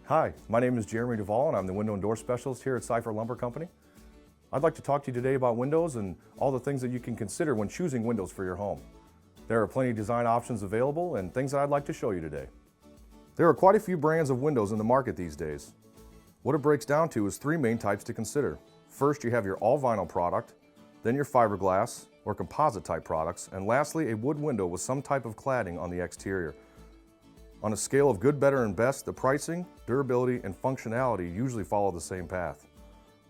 Hi, my name is Jeremy Devol and I'm the window and door specialist here at Seiffert Lumber Company. I'd like to talk to you today about windows and all the things that you can consider when choosing windows for your home. There are plenty of design options available and things that I'd like to show you today. There are quite a few brands of windows in the market these days. What it breaks down to is three main types to consider. First, you have your all vinyl product, then your fiberglass or composite type products, and lastly, a wood window with some type of cladding on the exterior. On a scale of good, better, and best, the pricing, durability, and functionality usually follow the same path.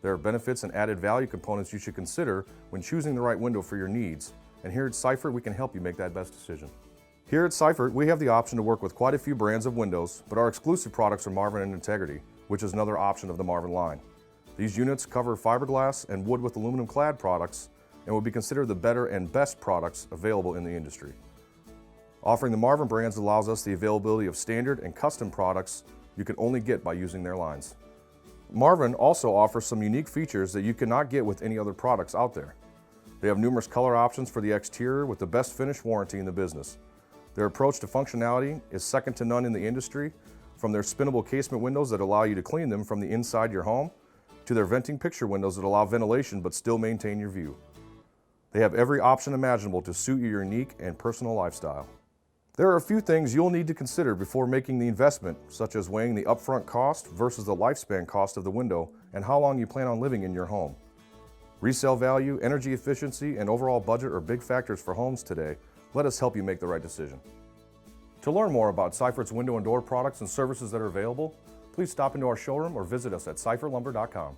There are benefits and added value components you should consider when choosing the right window for your needs, and here at Seiffert we can help you make that best decision. Here at Seiffert we have the option to work with quite a few brands of windows, but our exclusive products are Marvin and Integrity, which is another option of the Marvin line. These units cover fiberglass and wood with aluminum clad products and will be considered the better and best products available in the industry. Offering the Marvin brands allows us the availability of standard and custom products you can only get by using their lines. Marvin also offers some unique features that you cannot get with any other products out there. They have numerous color options for the exterior with the best finish warranty in the business. Their approach to functionality is second to none in the industry, from their spinnable casement windows that allow you to clean them from the inside your home, to their venting picture windows that allow ventilation but still maintain your view. They have every option imaginable to suit your unique and personal lifestyle. There are a few things you'll need to consider before making the investment, such as weighing the upfront cost versus the lifespan cost of the window and how long you plan on living in your home. Resale value, energy efficiency, and overall budget are big factors for homes today. Let us help you make the right decision. To learn more about Seiffert's window and door products and services that are available, please stop into our showroom or visit us at seiffertlumber.com.